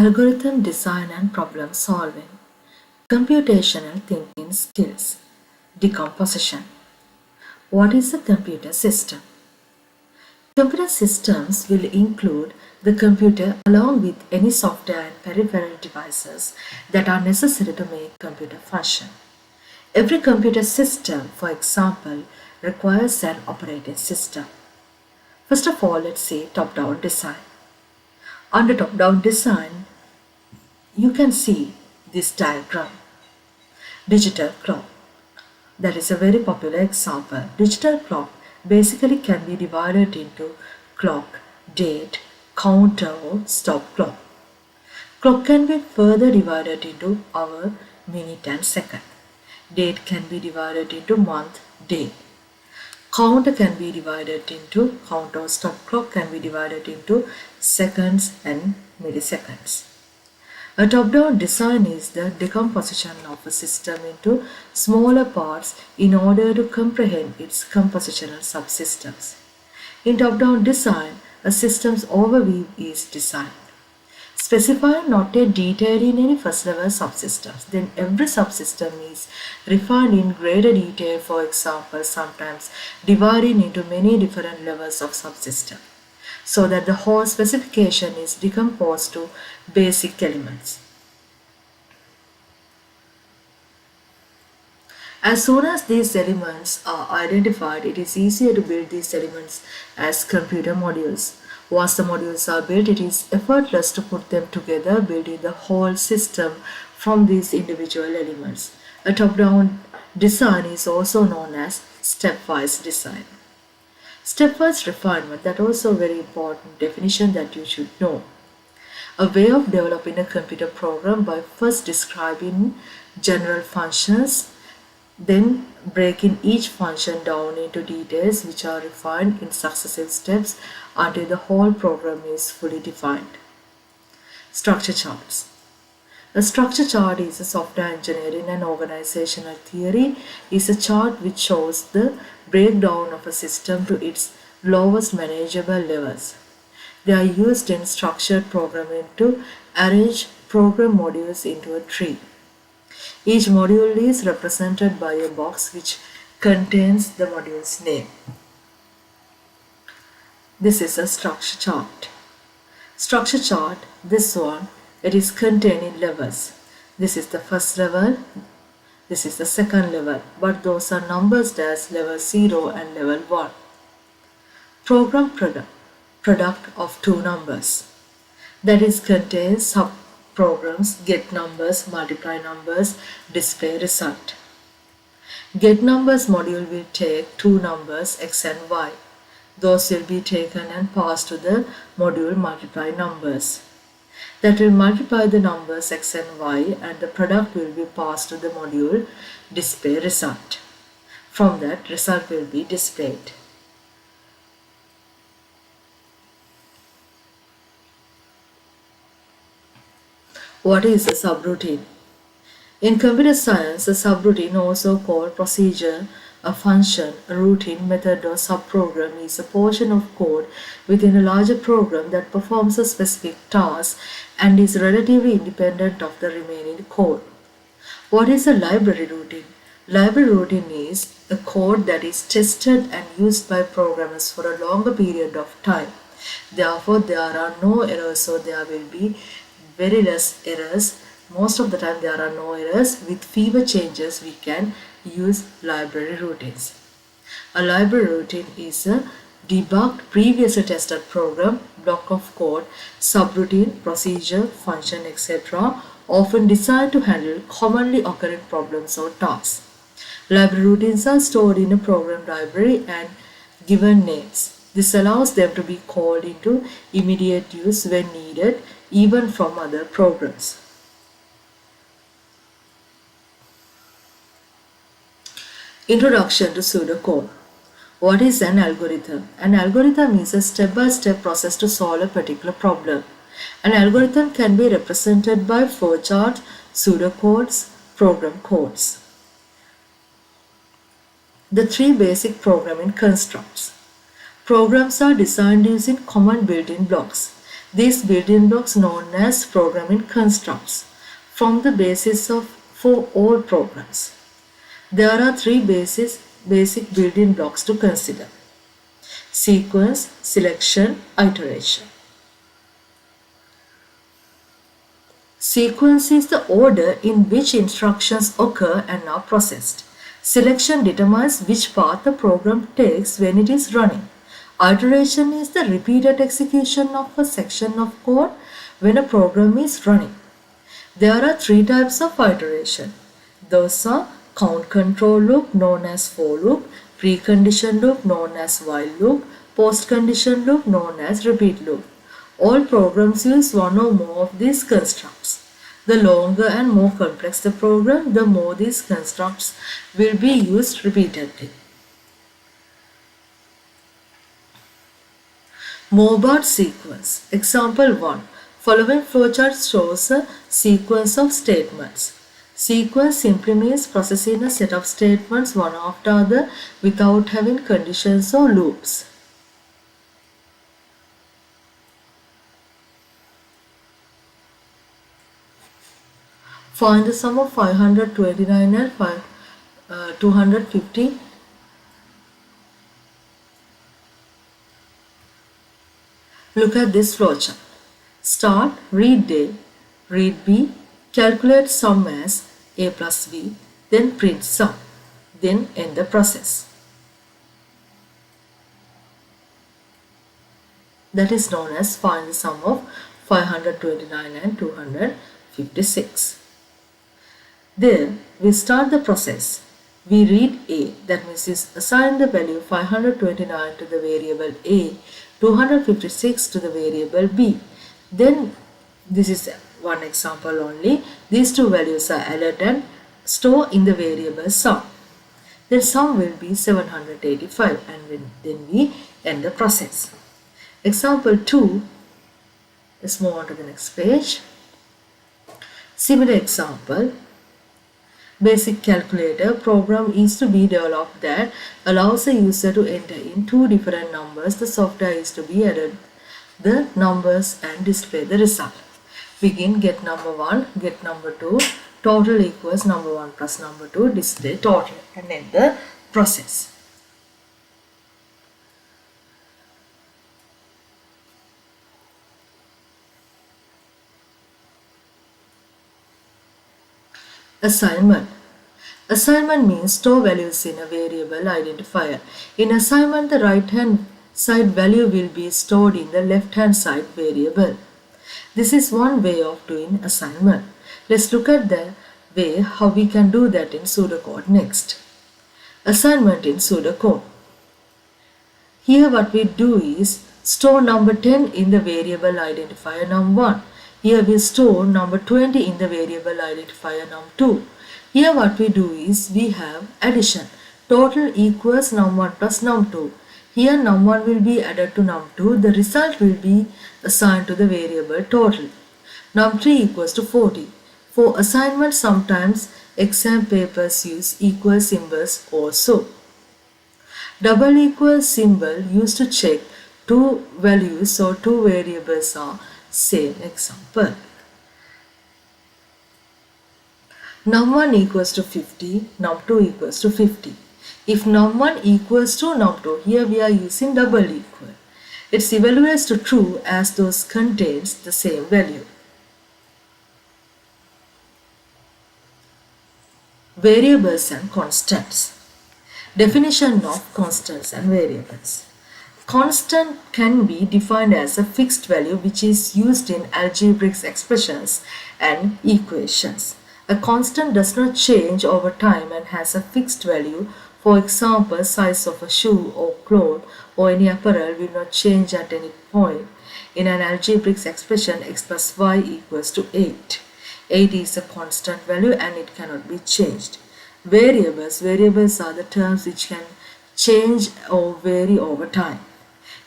Algorithm design and problem solving, computational thinking skills, decomposition. What is a computer system? Computer systems will include the computer along with any software and peripheral devices that are necessary to make computer function. Every computer system, for example, requires an operating system. First of all, let's see top-down design. Under top-down design, you can see this diagram. Digital clock. That is a very popular example. Digital clock basically can be divided into clock, date, counter or stop clock. Clock can be further divided into hour, minute and second. Date can be divided into month, day. Counter can be divided into count or stop clock can be divided into seconds and milliseconds. A top-down design is the decomposition of a system into smaller parts in order to comprehend its compositional subsystems. In top-down design, a system's overview is designed. Specify and notate detail in any first-level subsystems. Then every subsystem is refined in greater detail, for example, sometimes dividing into many different levels of subsystem, so that the whole specification is decomposed to basic elements. As soon as these elements are identified, it is easier to build these elements as computer modules. Once the modules are built, it is effortless to put them together, building the whole system from these individual elements. A top-down design is also known as stepwise design. Stepwise refinement, that also a very important definition that you should know. A way of developing a computer program by first describing general functions, then breaking each function down into details which are refined in successive steps until the whole program is fully defined. Structure charts. A structure chart is a software engineering and organizational theory, is a chart which shows the breakdown of a system to its lowest manageable levels. They are used in structured programming to arrange program modules into a tree. Each module is represented by a box which contains the module's name. This is a structure chart. Structure chart, this one, it is contained in levels. This is the first level, this is the second level, but those are numbers as level 0 and level 1. Program product of two numbers. That is contains subprograms, get numbers, multiply numbers, display result. Get numbers module will take two numbers x and y. Those will be taken and passed to the module multiply numbers. That will multiply the numbers x and y, and the product will be passed to the module display result. From that, result will be displayed. What is a subroutine? In computer science, a subroutine, also called procedure, a function, a routine, method or subprogram, is a portion of code within a larger program that performs a specific task and is relatively independent of the remaining code. What is a library routine? Library routine is a code that is tested and used by programmers for a longer period of time. Therefore, there are no errors, so there will be very less errors. Most of the time there are no errors. With fewer changes we can use library routines. A library routine is a debugged, previously tested program, block of code, subroutine, procedure, function, etc., often designed to handle commonly occurring problems or tasks. Library routines are stored in a program library and given names. This allows them to be called into immediate use when needed, even from other programs. Introduction to pseudocode. What is an algorithm? An algorithm is a step-by-step process to solve a particular problem. An algorithm can be represented by flowcharts, pseudocodes, program codes. The three basic programming constructs. Programs are designed using common built-in blocks. These building blocks known as programming constructs form the basis for all programs. There are three basic building blocks to consider: sequence, selection, iteration. Sequence is the order in which instructions occur and are processed. Selection determines which path the program takes when it is running. Iteration is the repeated execution of a section of code when a program is running. There are three types of iteration. Those are count control loop known as for loop, precondition loop known as while loop, postcondition loop known as repeat loop. All programs use one or more of these constructs. The longer and more complex the program, the more these constructs will be used repeatedly. Mobile sequence. Example 1. Following flowchart shows a sequence of statements. Sequence simply means processing a set of statements one after other without having conditions or loops. Find the sum of 529 and 250. Look at this flowchart. Start, read A, read B, calculate sum as A plus B, then print sum, then end the process. That is known as find the sum of 529 and 256. There, we start the process. We read A, that means we assign the value 529 to the variable A, 256 to the variable B. Then, this is one example only. These two values are added and stored in the variable sum. Then sum will be 785 and then we end the process. Example 2, let's move on to the next page. Similar example. Basic calculator program is to be developed that allows the user to enter in two different numbers. The software is to be added the numbers and display the result. Begin get number 1, get number 2, total equals number 1 plus number 2, display total and end the process. Assignment. Assignment means store values in a variable identifier. In assignment, the right hand side value will be stored in the left hand side variable. This is one way of doing assignment. Let's look at the way how we can do that in pseudocode next. Assignment in pseudocode. Here what we do is store number 10 in the variable identifier num1. Here we store number 20 in the variable identifier num2. Here what we do is we have addition. Total equals num1 plus num2. Here num1 will be added to num2. The result will be assigned to the variable total. Num3 equals to 40. For assignment sometimes exam papers use equal symbols also. Double equal symbol used to check two values or two variables are same. Example. Num1 equals to 50, num2 equals to 50. If num1 equals to num2, here we are using double equal. It evaluates to true as those contains the same value. Variables and constants. Definition of constants and variables. Constant can be defined as a fixed value which is used in algebraic expressions and equations. A constant does not change over time and has a fixed value. For example, size of a shoe or cloth or any apparel will not change at any point. In an algebraic expression, x plus y equals to 8. 8 is a constant value and it cannot be changed. Variables. Variables are the terms which can change or vary over time.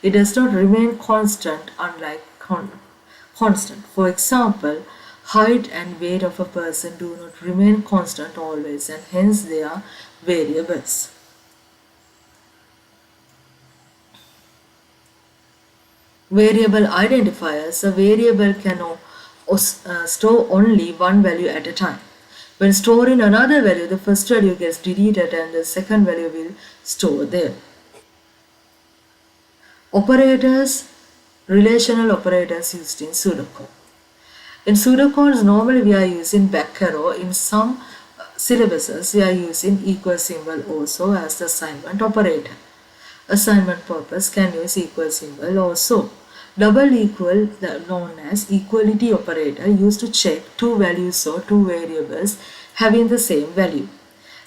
It does not remain constant unlike constant. For example, height and weight of a person do not remain constant always and hence they are variables. Variable identifiers, a variable can store only one value at a time. When storing another value, the first value gets deleted and the second value will store there. Operators, relational operators used in pseudocode. In pseudocodes, normally we are using back arrow. In some syllabuses, we are using equal symbol also as the assignment operator. Assignment purpose can use equal symbol also. Double equal, known as equality operator, used to check two values or two variables having the same value.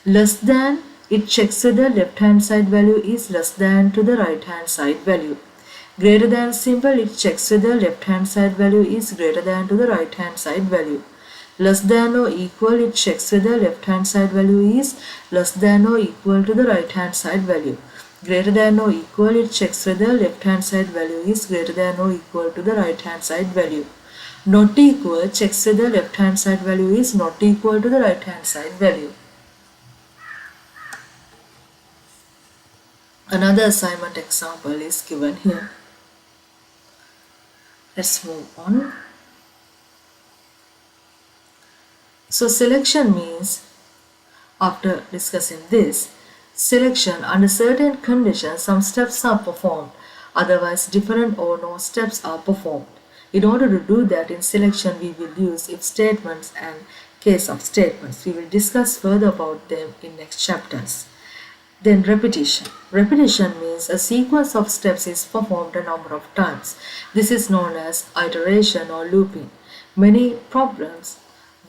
Less than, it checks whether left hand side value is less than to the right hand side value. Greater than symbol, it checks whether left hand side value is greater than to the right hand side value. Less than or equal, it checks whether left hand side value is less than or equal to the right hand side value. Greater than or equal, it checks whether left hand side value is greater than or equal to the right hand side value. Not equal, checks whether left hand side value is not equal to the right hand side value. Another assignment example is given here. Let's move on. So selection means, after discussing this, selection under certain conditions some steps are performed, otherwise different or no steps are performed. In order to do that, in selection we will use if statements and case of statements. We will discuss further about them in next chapters. Then repetition. Repetition means a sequence of steps is performed a number of times. This is known as iteration or looping. Many problems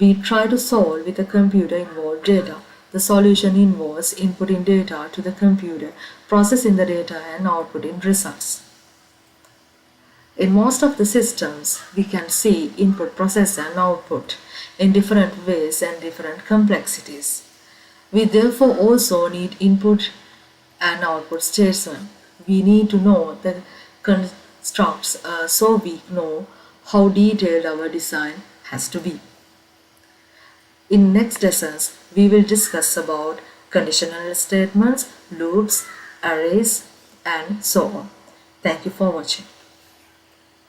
we try to solve with a computer involve data. The solution involves inputting data to the computer, processing the data and outputting results. In most of the systems, we can see input, process and output in different ways and different complexities. We therefore also need input and output statement. We need to know the constructs so we know how detailed our design has to be. In next lessons, we will discuss about conditional statements, loops, arrays, and so on. Thank you for watching.